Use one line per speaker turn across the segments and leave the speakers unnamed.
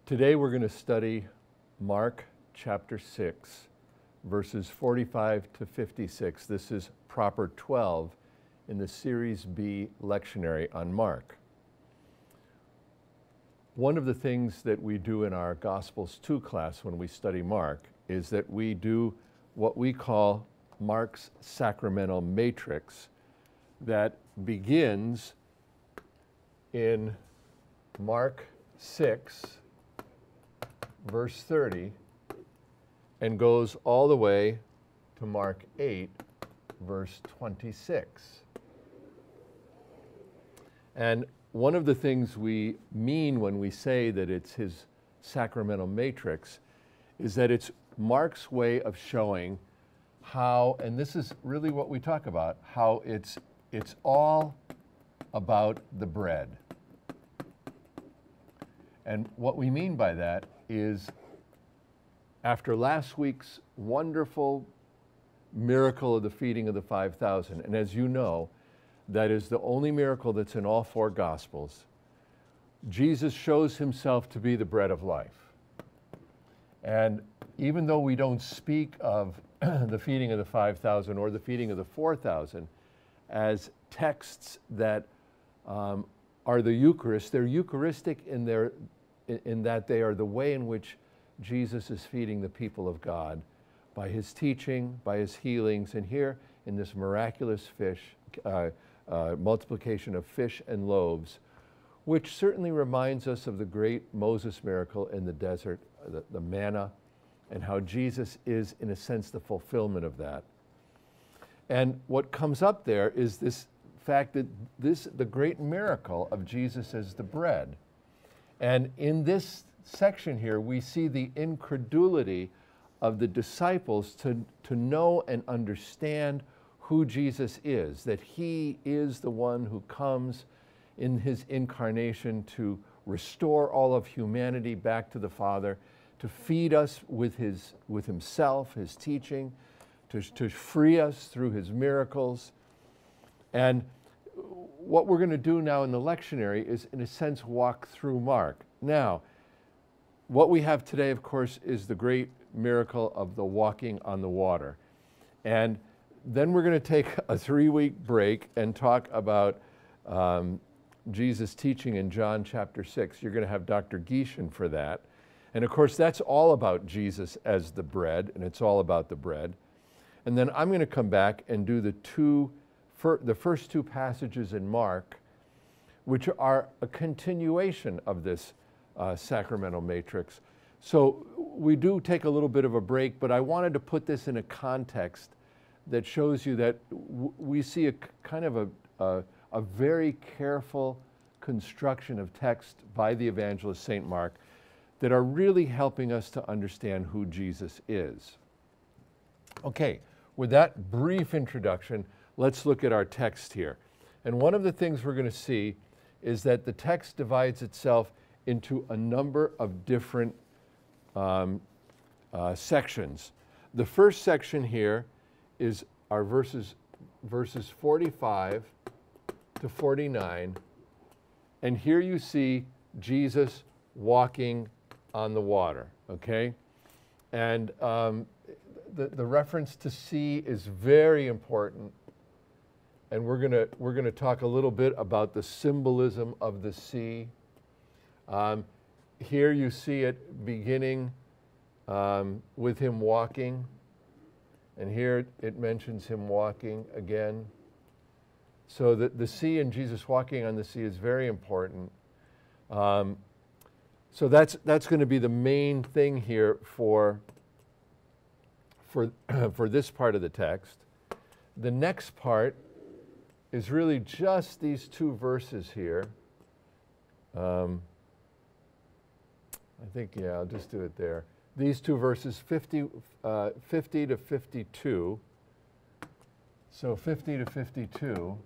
Today we're going to study Mark chapter 6, verses 45 to 56. This is proper 12 in the Series B lectionary on Mark. One of the things that we do in our Gospels 2 class when we study Mark is that we do what we call Mark's sacramental matrix that begins in Mark 6, verse 30, and goes all the way to Mark 8, verse 26. And one of the things we mean when we say that it's his sacramental matrix is that it's Mark's way of showing how, and this is really what we talk about, how it's all about the bread. And what we mean by that is, after last week's wonderful miracle of the feeding of the 5,000, and as you know, that is the only miracle that's in all four Gospels, Jesus shows himself to be the bread of life. And even though we don't speak of the feeding of the 5,000 or the feeding of the 4,000 as texts that are the Eucharist, they're Eucharistic in that they are the way in which Jesus is feeding the people of God by his teaching, by his healings, and here in this miraculous multiplication of fish and loaves, which certainly reminds us of the great Moses miracle in the desert, the manna, and how Jesus is, in a sense, the fulfillment of that. And what comes up there is this fact that the great miracle of Jesus as the bread. And in this section here, we see the incredulity of the disciples to know and understand who Jesus is, that he is the one who comes in his incarnation to restore all of humanity back to the Father, to feed us with himself, his teaching, to free us through his miracles. And what we're going to do now in the lectionary is, in a sense, walk through Mark. Now, what we have today, of course, is the great miracle of the walking on the water. And then we're going to take a 3-week break and talk about Jesus' teaching in John chapter 6. You're going to have Dr. Gieshen for that. And of course, that's all about Jesus as the bread, and it's all about the bread. And then I'm going to come back and do the first two passages in Mark, which are a continuation of this sacramental matrix. So we do take a little bit of a break, but I wanted to put this in a context that shows you that we see a kind of a very careful construction of text by the evangelist St. Mark that are really helping us to understand who Jesus is. Okay, with that brief introduction, let's look at our text here. And one of the things we're going to see is that the text divides itself into a number of different sections. The first section here is our verses 45 to 49. And here you see Jesus walking on the water, okay? And the reference to sea is very important. And we're gonna talk a little bit about the symbolism of the sea. Here you see it beginning with him walking, and here it mentions him walking again. So the sea and Jesus walking on the sea is very important. So that's going to be the main thing here for this part of the text. The next part is really just these two verses here. I think, yeah, I'll just do it there. These two verses, 50 to 52. So 50 to 52,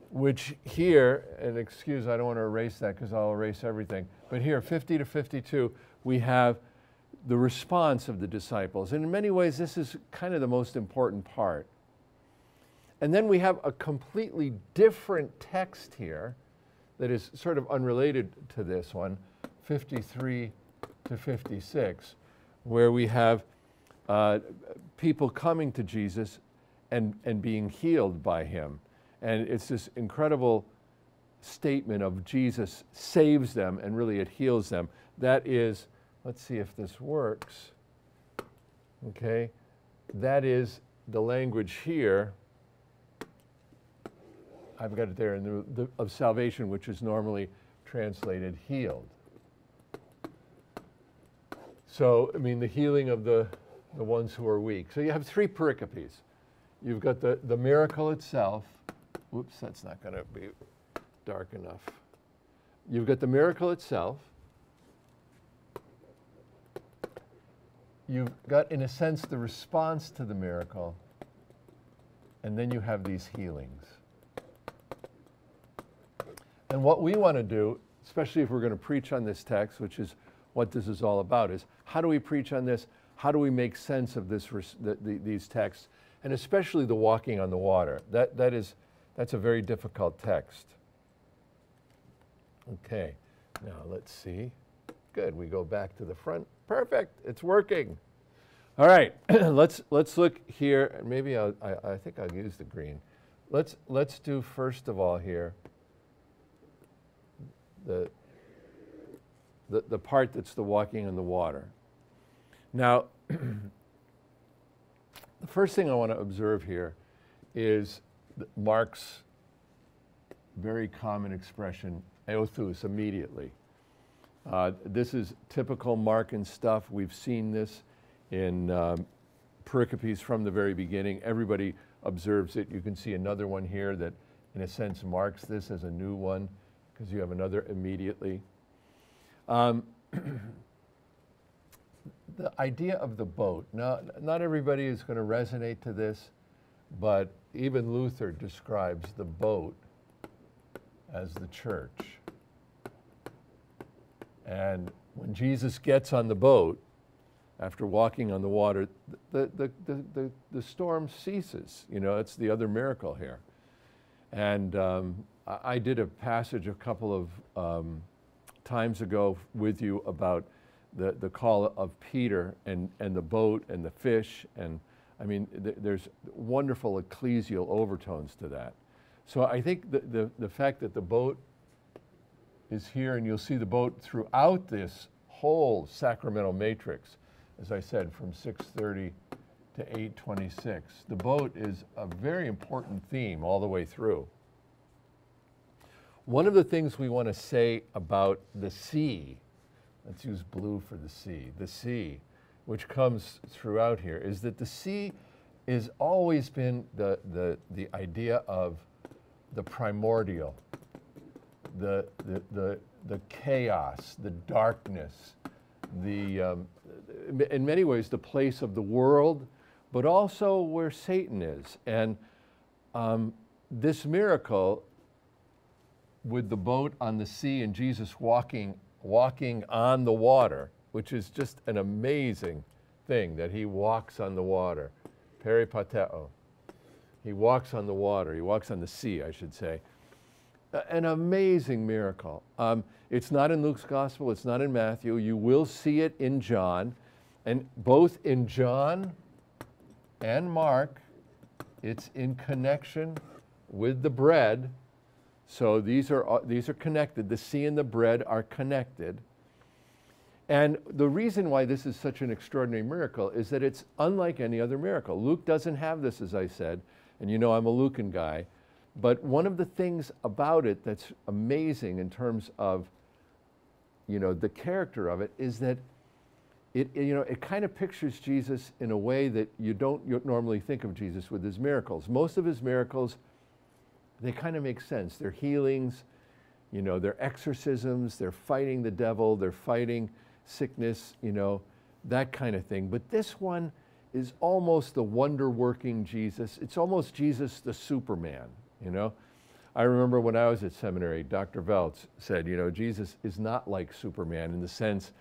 which here, and excuse, I don't want to erase that because I'll erase everything. But here, 50 to 52, we have the response of the disciples. And in many ways, this is kind of the most important part. And then we have a completely different text here that is sort of unrelated to this one, 53 to 56, where we have people coming to Jesus and being healed by him. And it's this incredible statement of Jesus saves them, and really it heals them. That is, let's see if this works. Okay, that is the language here. I've got it there in of salvation, which is normally translated healed. So, I mean, the healing of the ones who are weak. So you have three pericopes. You've got the miracle itself. Whoops, that's not going to be dark enough. You've got the miracle itself. You've got, in a sense, the response to the miracle. And then you have these healings. And what we want to do, especially if we're going to preach on this text, which is what this is all about, is how do we preach on this? How do we make sense of this, these texts? And especially the walking on the water. That's a very difficult text. Okay, now let's see. Good, we go back to the front. Perfect, it's working. All right, let's look here. Maybe I think I'll use the green. Let's do first of all here the part that's the walking on the water. Now, the first thing I want to observe here is Mark's very common expression, eothus, immediately. This is typical Markan stuff. We've seen this in pericopes from the very beginning. Everybody observes it. You can see another one here that, in a sense, marks this as a new one, because you have another immediately. The idea of the boat. Now, not everybody is going to resonate to this, but even Luther describes the boat as the church. And when Jesus gets on the boat, after walking on the water, the storm ceases. You know, it's the other miracle here. And I did a passage a couple of times ago with you about the call of Peter and the boat and the fish. And I mean, there's wonderful ecclesial overtones to that. So I think the fact that the boat is here, and you'll see the boat throughout this whole sacramental matrix, as I said, from 6:30 to 8:26. The boat is a very important theme all the way through. One of the things we want to say about the sea, let's use blue for the sea, which comes throughout here, is that the sea has always been the idea of the primordial, the chaos, the darkness, in many ways the place of the world, but also where Satan is. And this miracle with the boat on the sea and Jesus walking on the water, which is just an amazing thing that he walks on the water. Peripateo. He walks on the water. He walks on the sea, I should say. An amazing miracle. It's not in Luke's gospel. It's not in Matthew. You will see it in John. And both in John and Mark, it's in connection with the bread. So these are connected. The sea and the bread are connected. And the reason why this is such an extraordinary miracle is that it's unlike any other miracle. Luke doesn't have this, as I said, and you know I'm a Lucan guy. But one of the things about it that's amazing in terms of, you know, the character of it is that it kind of pictures Jesus in a way that you don't normally think of Jesus with his miracles. Most of his miracles, they kind of make sense. They're healings, you know, they're exorcisms, they're fighting the devil, they're fighting sickness, you know, that kind of thing. But this one is almost the wonder-working Jesus. It's almost Jesus the Superman, you know. I remember when I was at seminary, Dr. Veltz said, you know, Jesus is not like Superman in the sense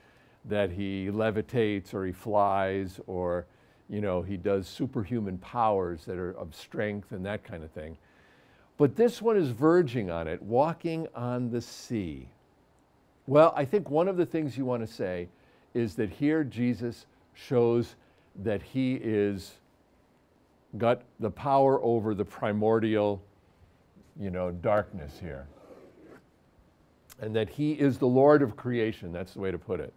that he levitates or he flies or, you know, he does superhuman powers that are of strength and that kind of thing. But this one is verging on it, walking on the sea. Well, I think one of the things you want to say is that here Jesus shows that he is got the power over the primordial, darkness here. And that he is the Lord of creation. That's the way to put it.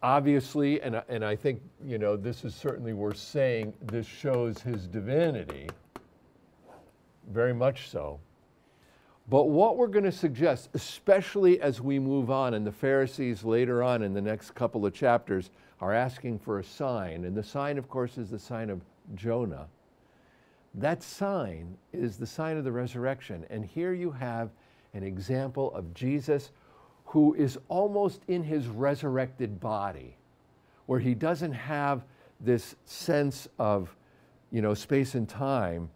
Obviously, and I think, this is certainly worth saying, this shows his divinity, very much so. But what we're going to suggest, especially as we move on, and the Pharisees later on in the next couple of chapters are asking for a sign, and the sign, of course, is the sign of Jonah. That sign is the sign of the resurrection. And here you have an example of Jesus who is almost in his resurrected body, where he doesn't have this sense of, space and time,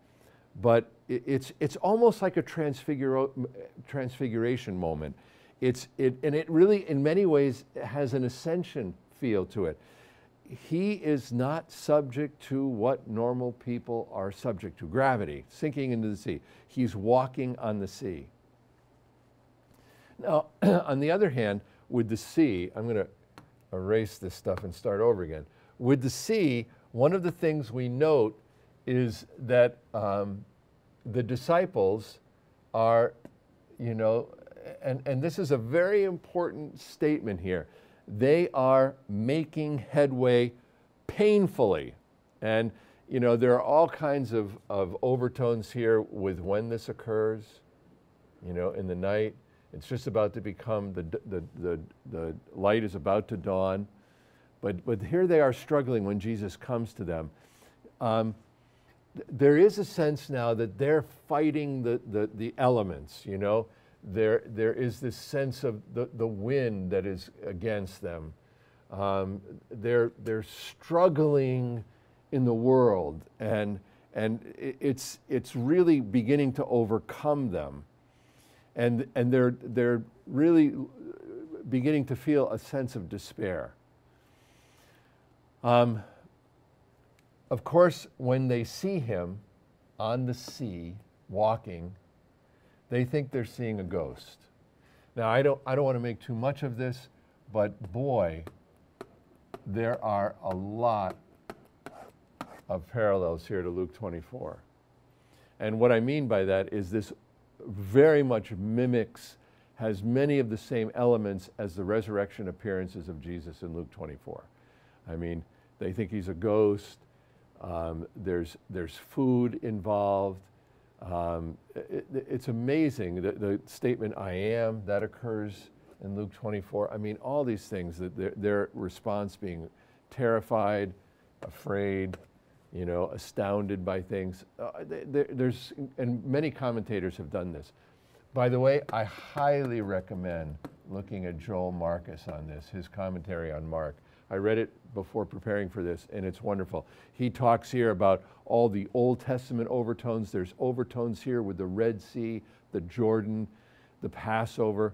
but it's almost like a transfiguration moment. And it really, in many ways, has an ascension feel to it. He is not subject to what normal people are subject to, gravity, sinking into the sea. He's walking on the sea. Now, on the other hand, with the sea, I'm going to erase this stuff and start over again. With the sea, one of the things we note is that the disciples are, and this is a very important statement here, they are making headway painfully. And, there are all kinds of overtones here with when this occurs, in the night. It's just about to become, the light is about to dawn. But here they are struggling when Jesus comes to them. There is a sense now that they're fighting the elements, There is this sense of the wind that is against them. They're struggling in the world, and it's really beginning to overcome them. And they're really beginning to feel a sense of despair. Of course, when they see him on the sea walking, they think they're seeing a ghost. Now, I don't want to make too much of this, but boy, there are a lot of parallels here to Luke 24. And what I mean by that is this very much has many of the same elements as the resurrection appearances of Jesus in Luke 24. I mean, they think he's a ghost. There's food involved. It's amazing, the statement, I am, that occurs in Luke 24. I mean, all these things, their response being terrified, afraid, astounded by things. And many commentators have done this. By the way, I highly recommend looking at Joel Marcus on this, his commentary on Mark. I read it before preparing for this, and it's wonderful. He talks here about all the Old Testament overtones. There's overtones here with the Red Sea, the Jordan, the Passover.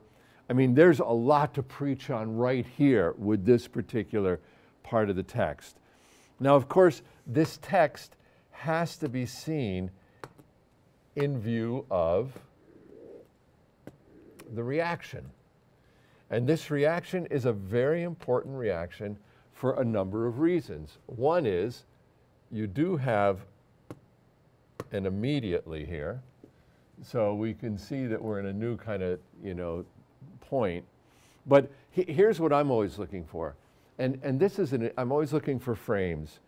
I mean, there's a lot to preach on right here with this particular part of the text. Now, of course, this text has to be seen in view of the reaction. And this reaction is a very important reaction for a number of reasons. One is you do have an immediately here, so we can see that we're in a new kind of, point. But here's what I'm always looking for. And this is, I'm always looking for frames.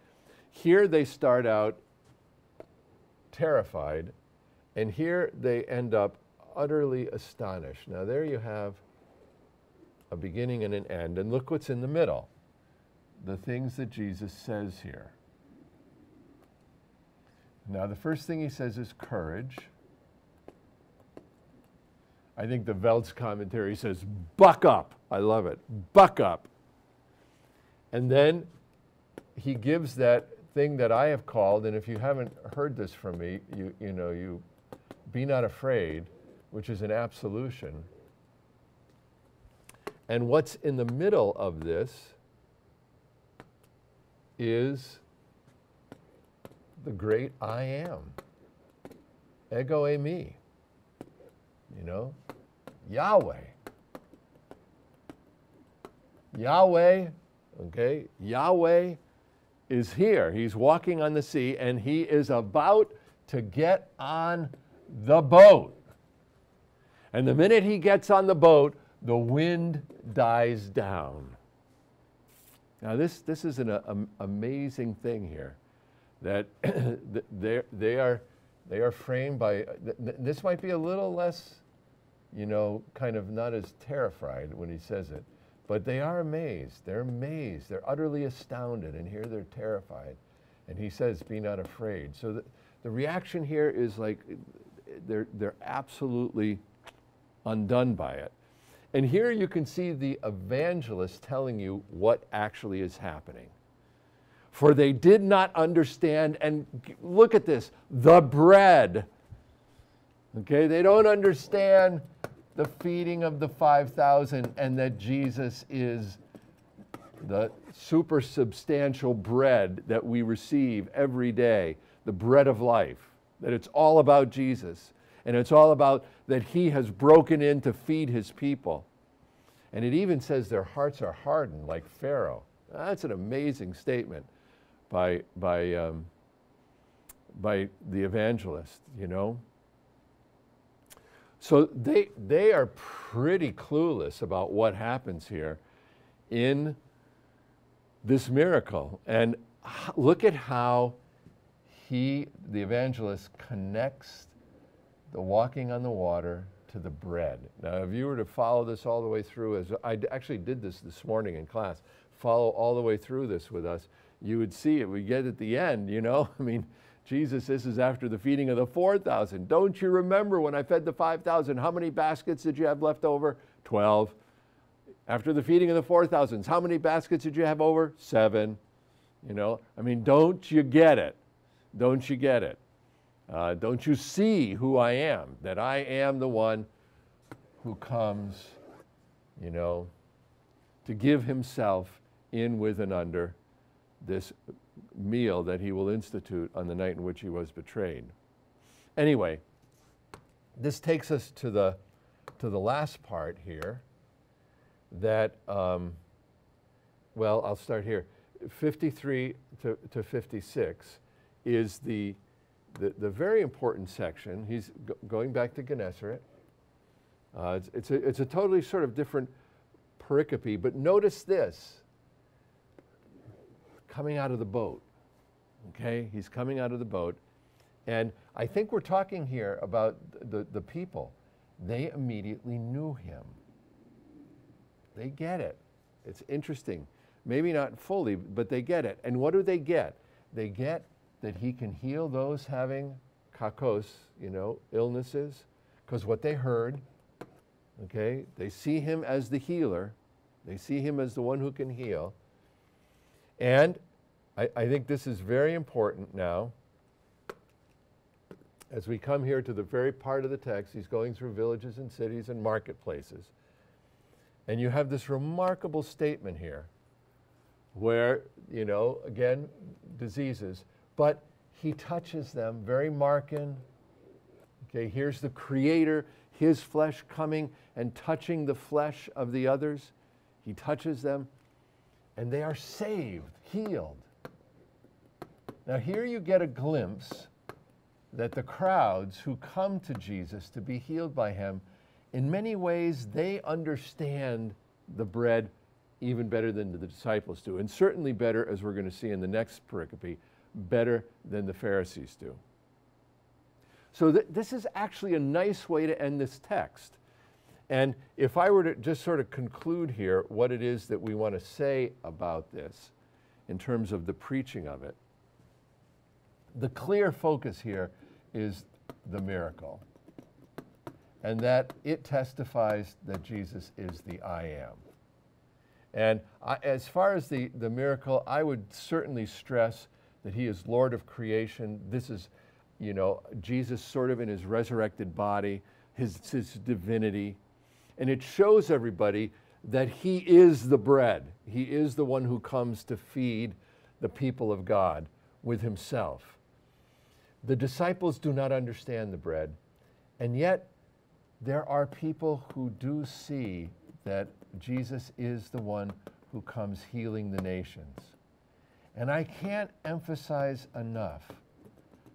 Here they start out terrified, and here they end up utterly astonished. Now there you have a beginning and an end, and look what's in the middle. The things that Jesus says here. Now the first thing he says is courage. I think the Velt's commentary says, buck up. I love it. Buck up. And then he gives that thing that I have called, and if you haven't heard this from me, you be not afraid, which is an absolution. And what's in the middle of this is the great I am. Ego eimi. Yahweh. Yahweh, okay, Yahweh is here. He's walking on the sea, and he is about to get on the boat. And the minute he gets on the boat, the wind dies down. Now this is an amazing thing here, that they are framed by, this might be a little less, you know, kind of not as terrified when he says it, but they are amazed. They're amazed. They're utterly astounded, and here they're terrified. And he says, be not afraid. So the reaction here is like they're absolutely undone by it. And here you can see the evangelist telling you what actually is happening. For they did not understand, and look at this, the bread. Okay, they don't understand the feeding of the 5,000 and that Jesus is the super substantial bread that we receive every day, the bread of life, that it's all about Jesus. And it's all about that he has broken in to feed his people. And it even says their hearts are hardened like Pharaoh. That's an amazing statement by the evangelist, you know. So they are pretty clueless about what happens here in this miracle. And look at how the evangelist, connects the walking on the water to the bread. Now, if you were to follow this all the way through, as I actually did this morning in class, follow all the way through this with us, you would see it. We get at the end, you know, I mean, Jesus, this is after the feeding of the 4,000. Don't you remember when I fed the 5,000, how many baskets did you have left over? 12. After the feeding of the 4,000, how many baskets did you have over? 7. You know, I mean, don't you get it? Don't you get it? Don't you see who I am? That I am the one who comes, you know, to give himself in with and under this meal that he will institute on the night in which he was betrayed. Anyway, this takes us to the last part here that, well, I'll start here. 53 to 56 is the very important section. He's going back to Gennesaret. It's a totally sort of different pericope, but notice this. Coming out of the boat, okay? He's coming out of the boat. And I think we're talking here about the people. They immediately knew him. They get it. It's interesting. Maybe not fully, but they get it. And what do they get? They get that he can heal those having kakos, you know, illnesses, because what they heard, okay, they see him as the healer. They see him as the one who can heal. And I think this is very important now. As we come here to the very part of the text, he's going through villages and cities and marketplaces. And you have this remarkable statement here where, you know, again, diseases, but he touches them, very Markan. Okay, here's the Creator, his flesh coming and touching the flesh of the others. He touches them, and they are saved, healed. Now here you get a glimpse that the crowds who come to Jesus to be healed by him, in many ways they understand the bread even better than the disciples do, and certainly better, as we're going to see in the next pericope, better than the Pharisees do. So this is actually a nice way to end this text. And if I were to just sort of conclude here what it is that we want to say about this in terms of the preaching of it, the clear focus here is the miracle, and that it testifies that Jesus is the I am. And as far as the miracle, I would certainly stress that he is Lord of creation. This is, you know, Jesus sort of in his resurrected body, his divinity. And it shows everybody that he is the bread. He is the one who comes to feed the people of God with himself. The disciples do not understand the bread, and yet there are people who do see that Jesus is the one who comes healing the nations. And I can't emphasize enough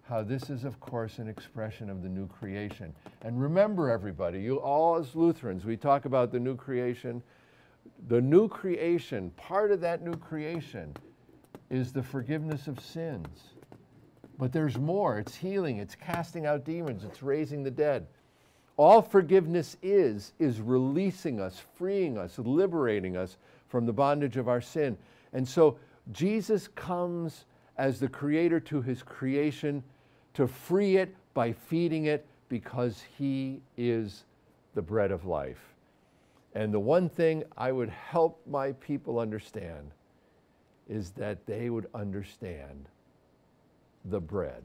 how this is, of course, an expression of the new creation. And remember, everybody, you all as Lutherans, we talk about the new creation. The new creation, part of that new creation, is the forgiveness of sins. But there's more. It's healing, it's casting out demons, it's raising the dead. All forgiveness is releasing us, freeing us, liberating us from the bondage of our sin. And so Jesus comes as the creator to his creation to free it by feeding it, because he is the bread of life. And the one thing I would help my people understand is that they would understand the bread.